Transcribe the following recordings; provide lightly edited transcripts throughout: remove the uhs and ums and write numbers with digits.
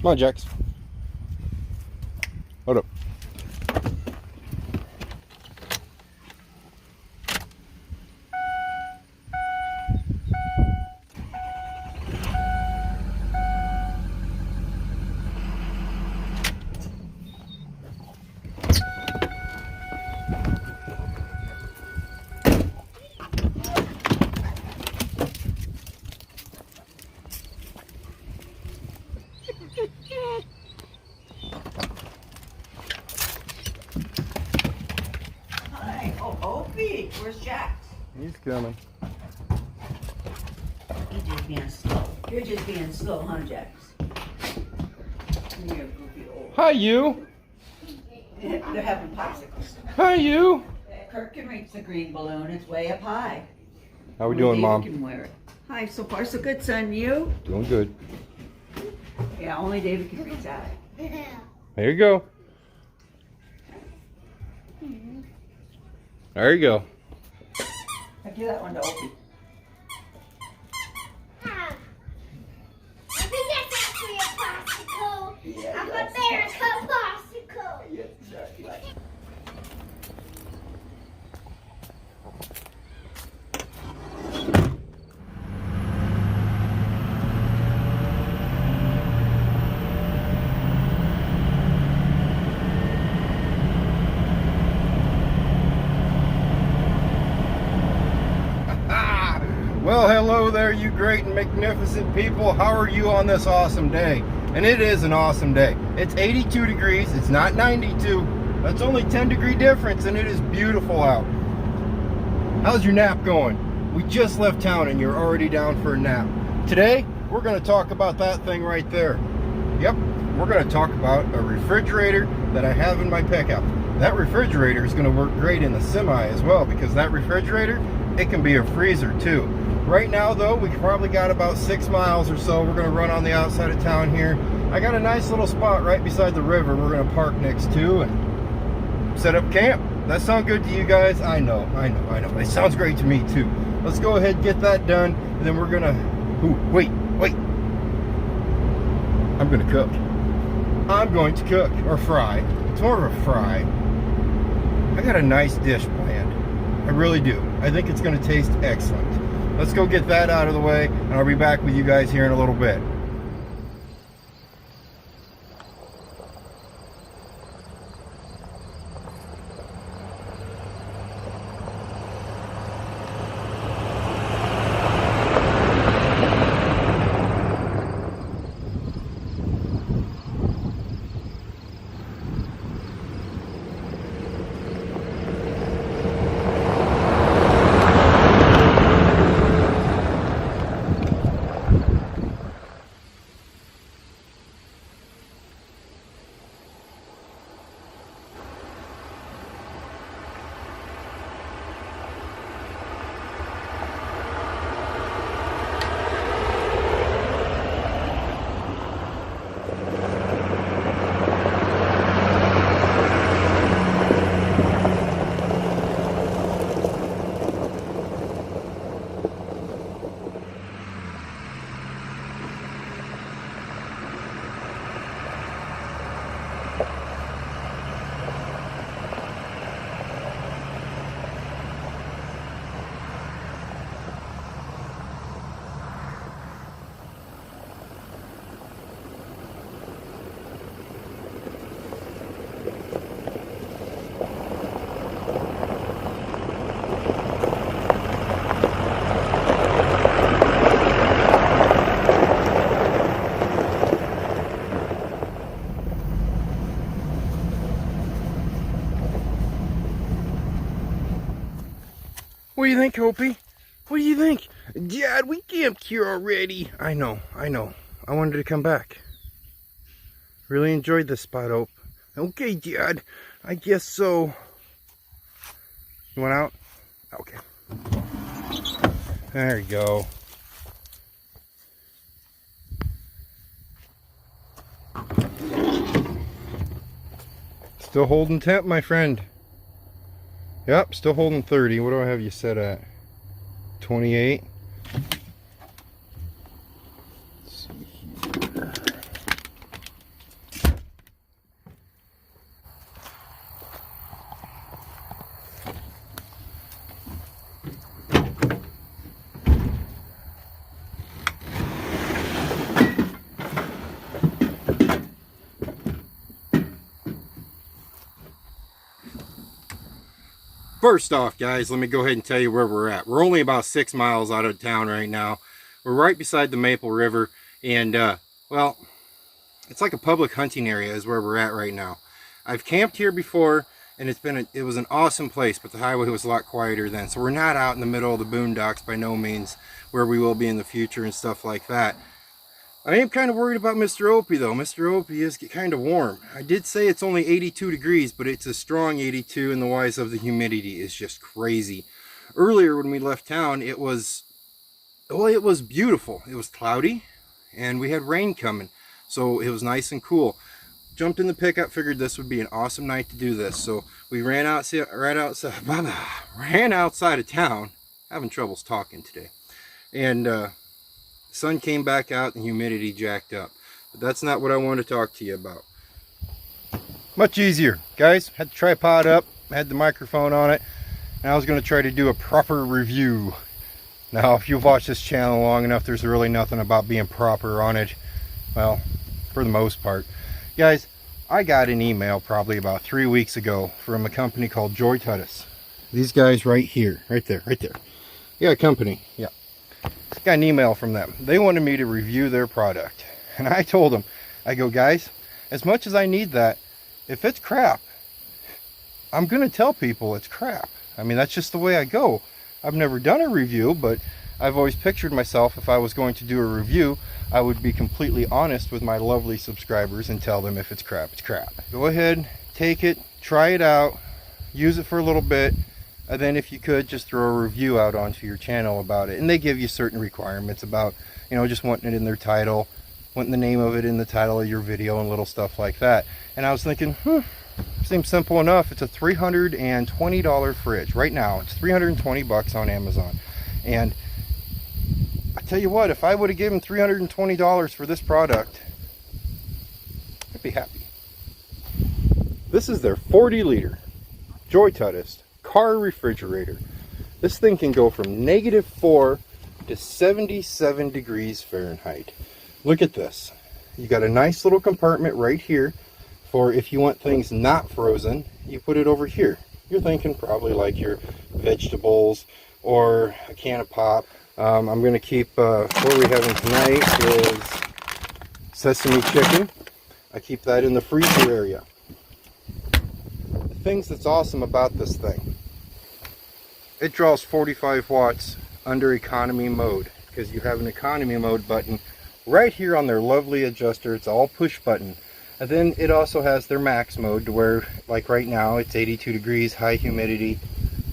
Come on, Jax. Hold up. Hi. Oh, Opie. Where's Jax? He's coming. He's just being slow. You're just being slow, huh, Jax? You're a goofy old. Hi, you. They're having popsicles. Hi, you. Kirk can reach the green balloon. It's way up high. How we Only doing, David Mom? can wear it. Hi. So far, so good, son. You? Doing good. Yeah. Only David can reach that. There you go. There you go. I give that one to Opie. I think that's actually a popsicle. Yeah, I'm a bear cup popsicle. Yes, exactly. Well, hello there, you great and magnificent people. How are you on this awesome day? And it is an awesome day. It's 82 degrees. It's not 92. That's only 10-degree difference, and it is beautiful out. How's your nap going? We just left town, and you're already down for a nap. Today, we're going to talk about that thing right there. Yep, we're going to talk about a refrigerator that I have in my pickup. That refrigerator is going to work great in the semi as well, because that refrigerator, it can be a freezer too. Right now though, we probably got about 6 miles or so. We're going to run on the outside of town here. I got a nice little spot right beside the river we're going to park next to and set up camp. That sound good to you guys? I know. It sounds great to me too. Let's go ahead and get that done, and then we're going to... Ooh, wait. I'm going to cook. I'm going to cook, or fry. It's more of a fry. I got a nice dish planned. I really do. I think it's going to taste excellent. Let's go get that out of the way, and I'll be back with you guys here in a little bit. What do you think, Opie? What do you think? Dad, we camped here already. I know. I wanted to come back. Really enjoyed this spot, Ope. Okay, Dad. I guess so. You want out? Okay. There you go. Still holding temp, my friend. Yep, still holding 30. What do I have you set at? 28. Let's see here. First off, guys, let me go ahead and tell you where we're at. We're only about 6 miles out of town right now. We're right beside the Maple River, and well, it's like a public hunting area is where we're at right now. I've camped here before, and it was an awesome place, but the highway was a lot quieter then. So we're not out in the middle of the boondocks by no means, where we will be in the future and stuff like that. I am kind of worried about Mr. Opie though. Mr. Opie is kind of warm. I did say it's only 82 degrees, but it's a strong 82, and the wise of the humidity is just crazy. Earlier when we left town, it was beautiful. It was cloudy, and we had rain coming, so it was nice and cool. Jumped in the pickup, figured this would be an awesome night to do this, so we ran outside of town. Having troubles talking today, and sun came back out and humidity jacked up. But that's not what I want to talk to you about. Much easier, guys. Had the tripod up, had the microphone on it, and I was going to try to do a proper review. Now, if you've watched this channel long enough, there's really nothing about being proper on it. Well, for the most part. Guys, I got an email probably about 3 weeks ago from a company called Joytutus. These guys right here, right there. Yeah, a company, yeah. Got an email from them. They wanted me to review their product, and I told them, I go, guys, as much as I need that, if it's crap, I'm gonna tell people it's crap. I mean, that's just the way I go. I've never done a review, but I've always pictured myself, if I was going to do a review, I would be completely honest with my lovely subscribers and tell them if it's crap, it's crap. Go ahead, take it, try it out, use it for a little bit, and then if you could, just throw a review out onto your channel about it. And they give you certain requirements about, you know, just wanting it in their title, wanting the name of it in the title of your video and little stuff like that. And I was thinking, seems simple enough. It's a $320 fridge. Right now, it's 320 bucks on Amazon. And I tell you what, if I would have given $320 for this product, I'd be happy. This is their 40-liter Joytutus car refrigerator. This thing can go from -4 to 77 degrees Fahrenheit. Look at this. You got a nice little compartment right here for if you want things not frozen. You put it over here. You're thinking probably like your vegetables or a can of pop. I'm going to keep what we're having tonight is sesame chicken. I keep that in the freezer area. The things that's awesome about this thing, it draws 45 watts under economy mode, because you have an economy mode button right here on their lovely adjuster. It's all push button. And then it also has their max mode, to where, like right now, it's 82 degrees, high humidity.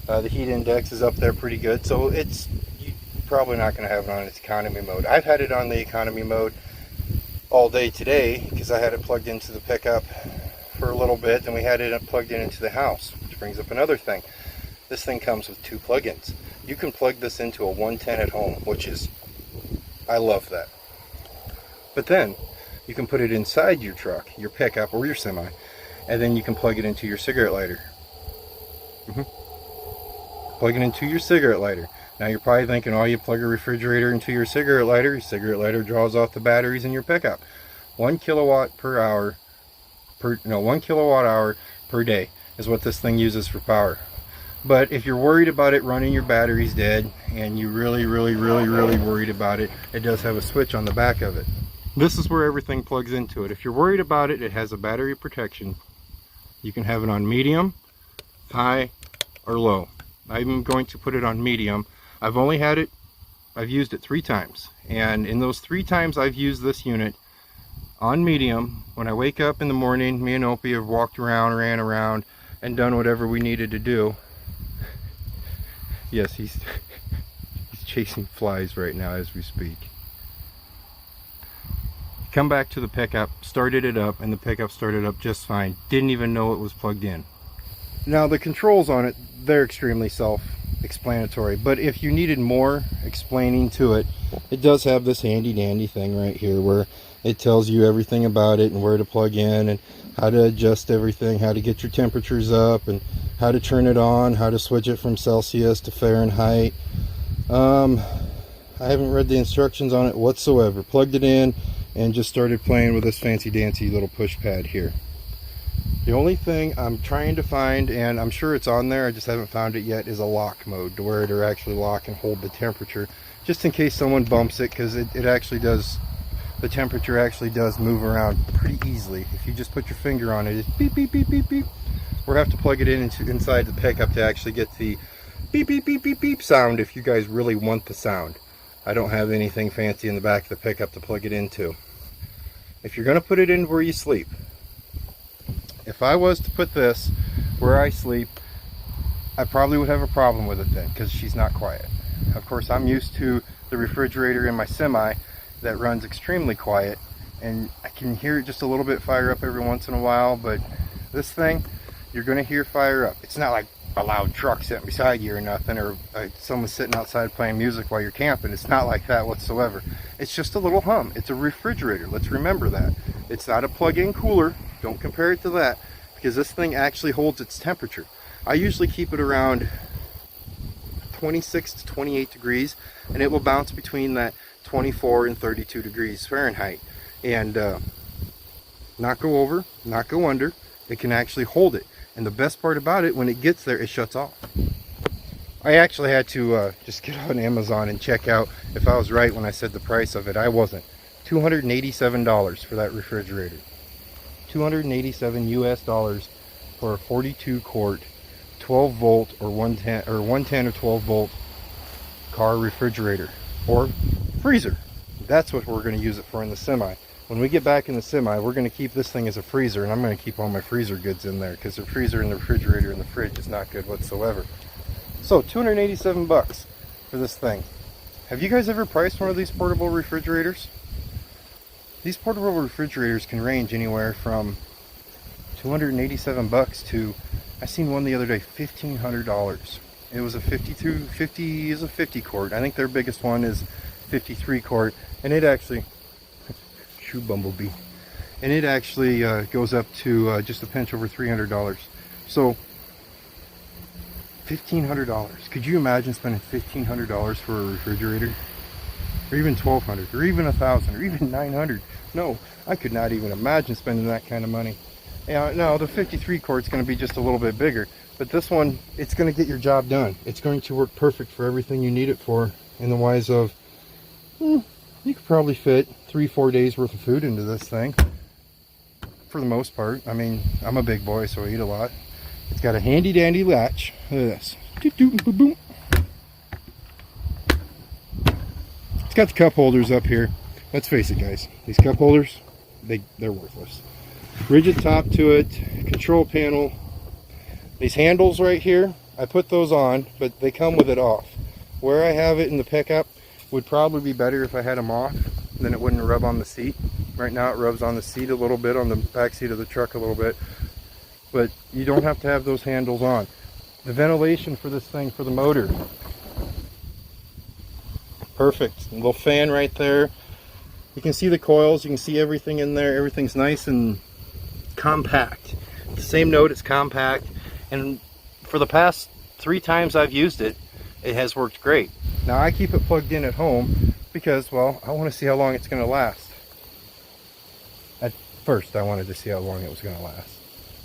The heat index is up there pretty good, so you're probably not going to have it on its economy mode. I've had it on the economy mode all day today, because I had it plugged into the pickup for a little bit, and we had it plugged into the house, which brings up another thing. This thing comes with 2 plugins. You can plug this into a 110 at home, which is, I love that. But then you can put it inside your truck, your pickup or your semi, and then you can plug it into your cigarette lighter. Plug it into your cigarette lighter. Now you're probably thinking, oh, you plug a refrigerator into your cigarette lighter draws off the batteries in your pickup. 1 kilowatt hour per day is what this thing uses for power. But if you're worried about it running your batteries dead, and you really worried about it, it does have a switch on the back of it. This is where everything plugs into it. If you're worried about it, it has a battery protection. You can have it on medium, high, or low. I'm going to put it on medium. I've used it 3 times. And in those 3 times I've used this unit on medium, when I wake up in the morning, me and Opie have walked around, ran around, and done whatever we needed to do. Yes, he's chasing flies right now as we speak. Come back to the pickup, started it up, and the pickup started up just fine. Didn't even know it was plugged in. Now the controls on it, they're extremely self-explanatory, but if you needed more explaining to it, it does have this handy dandy thing right here where it tells you everything about it and where to plug in and how to adjust everything, how to get your temperatures up, and how to turn it on, how to switch it from Celsius to Fahrenheit. I haven't read the instructions on it whatsoever. Plugged it in and just started playing with this fancy dancy little push pad here. The only thing I'm trying to find, and I'm sure it's on there, I just haven't found it yet, is a lock mode to where it'll actually lock and hold the temperature, just in case someone bumps it, because it actually does, the temperature actually does move around pretty easily. If you just put your finger on it, it's beep, beep, beep, beep, beep. We'll have to plug it inside the pickup to actually get the beep, beep, beep, beep, beep sound if you guys really want the sound. I don't have anything fancy in the back of the pickup to plug it into. If you're going to put it in where you sleep, if I was to put this where I sleep, I probably would have a problem with it then, because she's not quiet. Of course, I'm used to the refrigerator in my semi that runs extremely quiet, and I can hear it just a little bit fire up every once in a while, but this thing, you're going to hear fire up. It's not like a loud truck sitting beside you or nothing, or someone sitting outside playing music while you're camping. It's not like that whatsoever. It's just a little hum. It's a refrigerator. Let's remember that. It's not a plug-in cooler. Don't compare it to that, because this thing actually holds its temperature. I usually keep it around 26 to 28 degrees, and it will bounce between that 24 and 32 degrees Fahrenheit, and not go over, not go under. It can actually hold it, and the best part about it, when it gets there, it shuts off. I actually had to just get on Amazon and check out if I was right when I said the price of it. I wasn't. $287 for that refrigerator. 287 US dollars for a 42 quart 12 volt or 110 or 12 volt car refrigerator or freezer. That's what we're going to use it for in the semi. When we get back in the semi, we're going to keep this thing as a freezer, and I'm going to keep all my freezer goods in there, because the freezer and the refrigerator and the fridge is not good whatsoever. So 287 bucks for this thing. Have you guys ever priced one of these portable refrigerators? These portable refrigerators can range anywhere from 287 bucks to, I seen one the other day, $1,500. It was a 50 is a 50 quart. I think their biggest one is 53 quart, and it actually, shoe bumblebee, and it actually goes up to just a pinch over $300. So $1,500. Could you imagine spending $1,500 for a refrigerator? Or even $1,200, or even $1,000, or even $900. No, I could not even imagine spending that kind of money. Yeah, no, the 53 quart is going to be just a little bit bigger, but this one, it's going to get your job done. It's going to work perfect for everything you need it for, in the wise of, you could probably fit 3-4 days worth of food into this thing, for the most part. I mean, I'm a big boy, so I eat a lot. It's got a handy dandy latch. Look at this. Doot, doot, boom, boom. It's got the cup holders up here. Let's face it, guys, these cup holders, they're worthless. Rigid top to it, control panel. These handles right here, I put those on, but they come with it off. Where I have it in the pickup would probably be better if I had them off, then it wouldn't rub on the seat. Right now it rubs on the seat a little bit, on the back seat of the truck a little bit, but you don't have to have those handles on. The ventilation for this thing, for the motor, perfect. A little fan right there. You can see the coils, you can see everything in there. Everything's nice and compact. The same note, it's compact, and for the past 3 times I've used it, it has worked great. Now I keep it plugged in at home because, well, I want to see how long it's going to last. At first I wanted to see how long it was going to last,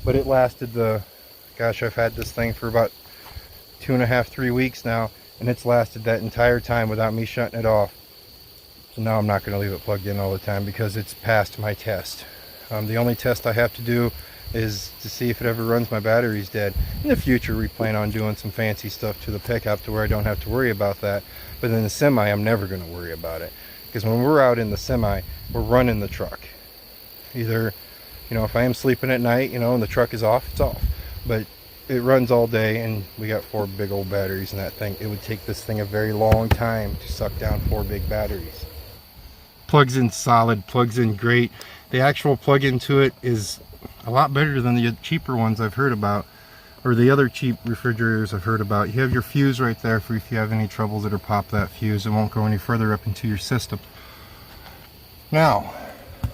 but it lasted gosh, I've had this thing for about 2.5-3 weeks now, and it's lasted that entire time without me shutting it off. So now I'm not going to leave it plugged in all the time, because it's passed my test. The only test I have to do is to see if it ever runs my batteries dead. In the future, we plan on doing some fancy stuff to the pickup to where I don't have to worry about that. But in the semi, I'm never going to worry about it, because when we're out in the semi, we're running the truck. Either, if I am sleeping at night, and the truck is off, it's off. But it runs all day, and we got 4 big old batteries in that thing. It would take this thing a very long time to suck down 4 big batteries. Plugs in solid, plugs in great. The actual plug into it is a lot better than the cheaper ones I've heard about, or the other cheap refrigerators I've heard about. You have your fuse right there for if you have any troubles that'll pop that fuse. It won't go any further up into your system. Now,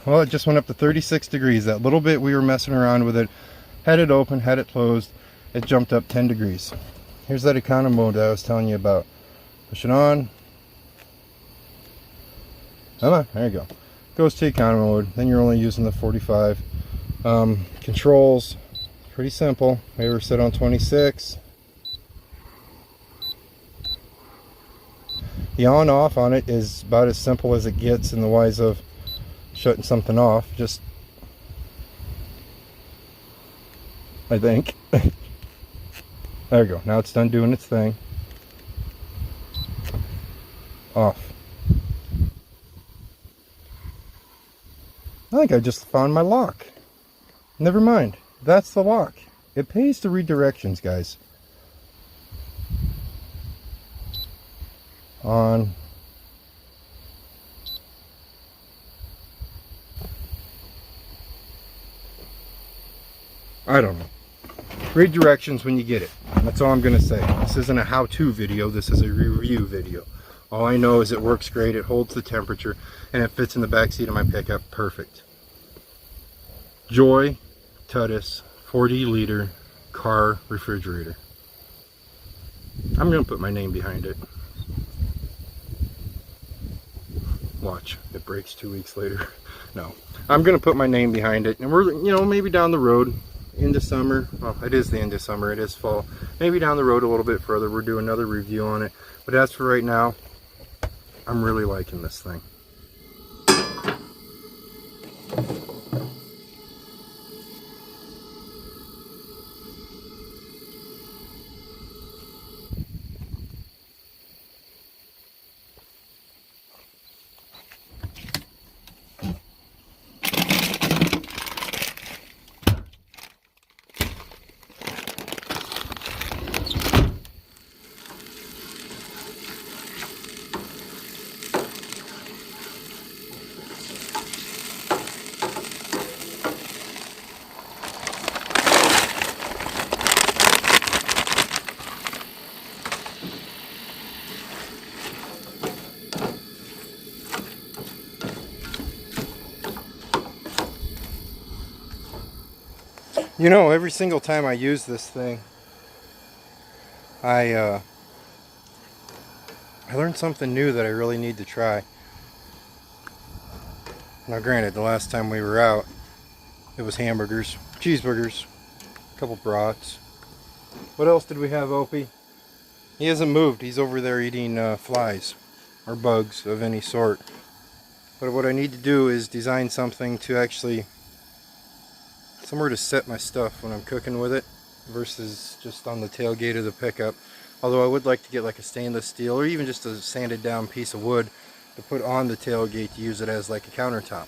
well, it just went up to 36 degrees. That little bit we were messing around with it, had it open, had it closed, it jumped up 10 degrees. Here's that economy mode that I was telling you about. Push it on. Come on, there you go. Goes to economy mode, then you're only using the 45. Controls, Pretty simple. We were set on 26. The on off on it is about as simple as it gets in the wise of shutting something off. Just, I think. There we go. Now it's done doing its thing. Off. I think I just found my lock. Never mind. That's the lock. It pays to read directions, guys. On. I don't know. Read directions when you get it. That's all I'm going to say. This isn't a how-to video. This is a review video. All I know is it works great. It holds the temperature. And it fits in the back seat of my pickup. Perfect. Joytutus 40-liter car refrigerator. I'm going to put my name behind it. Watch, it breaks 2 weeks later. No, I'm going to put my name behind it. And we're, you know, maybe down the road into summer. Well, it is the end of summer. It is fall. Maybe down the road a little bit further, we'll do another review on it. But as for right now, I'm really liking this thing. You know, every single time I use this thing, I learned something new that I really need to try. Now granted, the last time we were out, it was hamburgers, cheeseburgers, a couple brats. What else did we have, Opie? He hasn't moved. He's over there eating flies or bugs of any sort. But what I need to do is design something to actually, somewhere to set my stuff when I'm cooking with it versus just on the tailgate of the pickup. Although I would like to get like a stainless steel or even just a sanded down piece of wood to put on the tailgate to use it as like a countertop.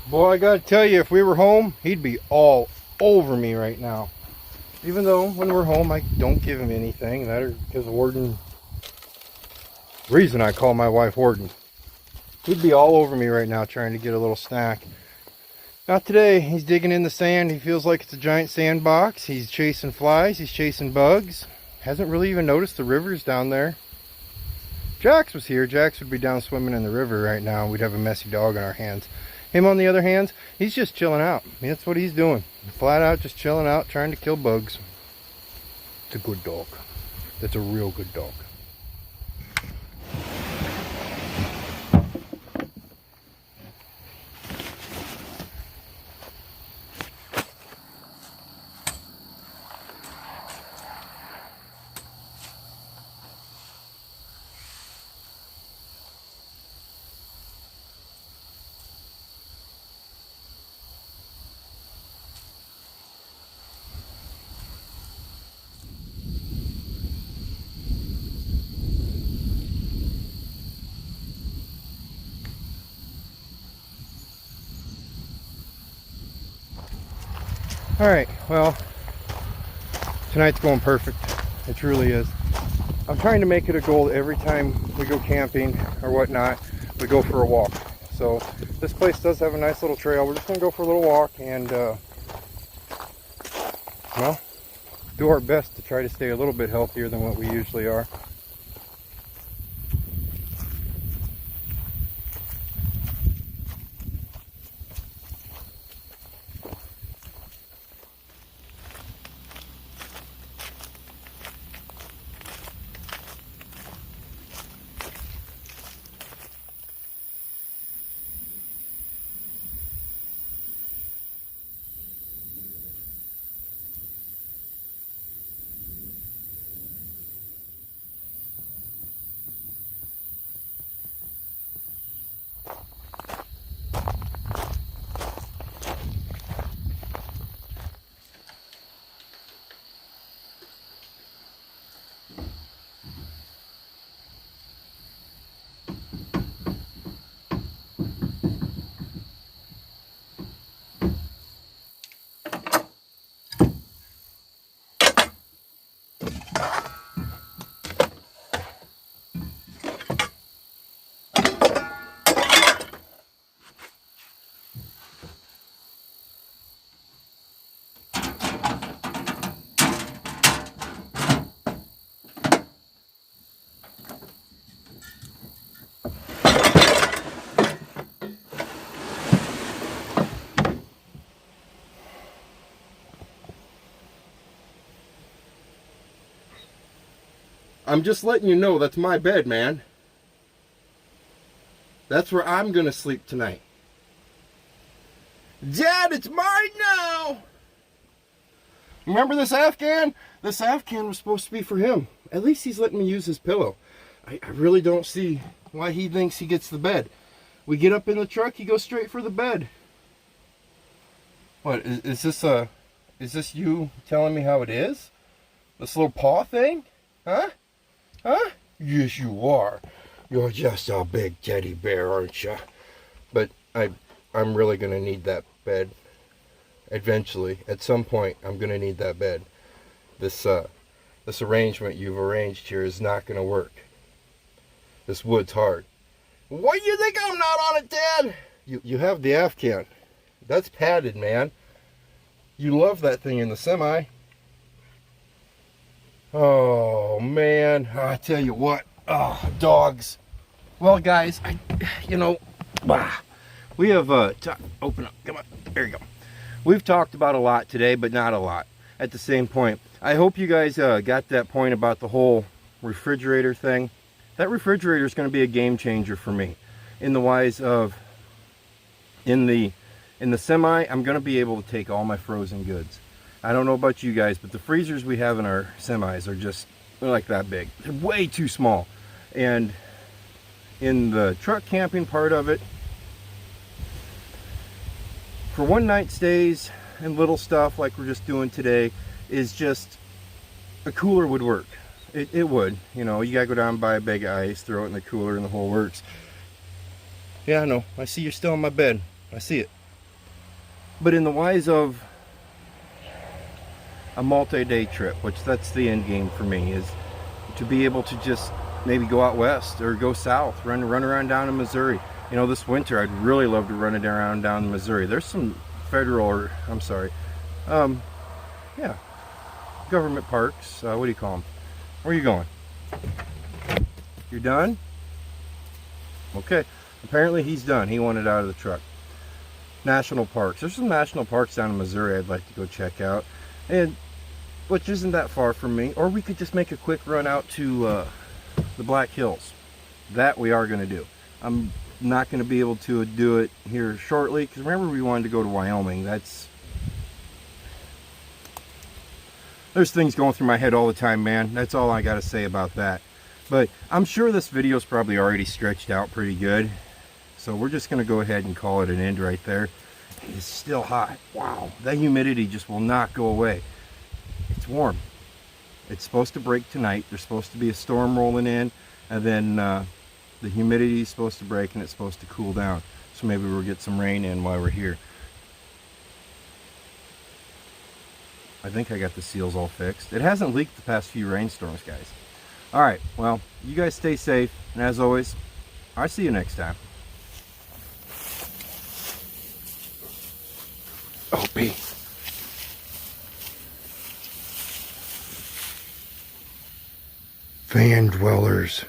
Boy, I gotta tell you, if we were home, he'd be all over me right now. Even though when we're home, I don't give him anything. That is because Warden, reason I call my wife Warden. He'd be all over me right now trying to get a little snack. Not today. He's digging in the sand. He feels like it's a giant sandbox. He's chasing flies. He's chasing bugs. Hasn't really even noticed the rivers down there. Jax was here. Jax would be down swimming in the river right now. We'd have a messy dog on our hands. Him, on the other hand, he's just chilling out. I mean, that's what he's doing. Flat out just chilling out, trying to kill bugs. It's a good dog. That's a real good dog. Alright, well, Tonight's going perfect. It truly is. I'm trying to make it a goal every time we go camping or whatnot, we go for a walk. So this place does have a nice little trail. We're just gonna go for a little walk and well, do our best to try to stay a little bit healthier than what we usually are. I'm just letting you know that's my bed, man. That's where I'm gonna sleep tonight. Dad, it's mine now! Remember this Afghan? This Afghan was supposed to be for him. At least he's letting me use his pillow. I really don't see why he thinks he gets the bed. We get up in the truck, he goes straight for the bed. What, is this you telling me how it is? This little paw thing? Huh? Huh? Yes, you are. You're just a big teddy bear, aren't you? But I'm really going to need that bed. Eventually, at some point, I'm going to need that bed. This arrangement you've arranged here is not going to work. This wood's hard. Why do you think I'm not on it, Dad? You have the Afghan. That's padded, man. You love that thing in the semi. Oh, man. I tell you what. Oh, dogs. Well, guys, we have, open up. Come on. There you go. We've talked about a lot today, but not a lot at the same point. I hope you guys got that point about the whole refrigerator thing. That refrigerator is going to be a game changer for me. In the wise of, in the semi, I'm going to be able to take all my frozen goods. I don't know about you guys, but the freezers we have in our semis are just, they're like that big. They're way too small. And in the truck camping part of it, for one night stays and little stuff like we're just doing today, is just, a cooler would work. It would. You know, you gotta go down and buy a bag of ice, throw it in the cooler, and the whole works. Yeah, I know. I see you're still in my bed. I see it. But in the wise of a multi-day trip, which that's the end game for me, is to be able to just maybe go out west or go south, run around down in Missouri. You know, this winter I'd really love to run it around down in Missouri. There's some federal, yeah, government parks. What do you call them? Where are you going? You're done? Okay. Apparently he's done. He wanted out of the truck. National parks. There's some national parks down in Missouri I'd like to go check out, and which isn't that far from me. Or we could just make a quick run out to the Black Hills. That we are going to do. I'm not going to be able to do it here shortly, because remember we wanted to go to Wyoming. There's things going through my head all the time, man. That's all I got to say about that. But I'm sure this video's probably already stretched out pretty good. So we're just going to go ahead and call it an end right there. It's still hot. Wow. That humidity just will not go away. It's warm. It's supposed to break tonight. There's supposed to be a storm rolling in. And then the humidity is supposed to break and it's supposed to cool down. So maybe we'll get some rain in while we're here. I think I got the seals all fixed. It hasn't leaked the past few rainstorms, guys. All right, well, you guys stay safe, and as always, I'll see you next time. Opie. Fan dwellers.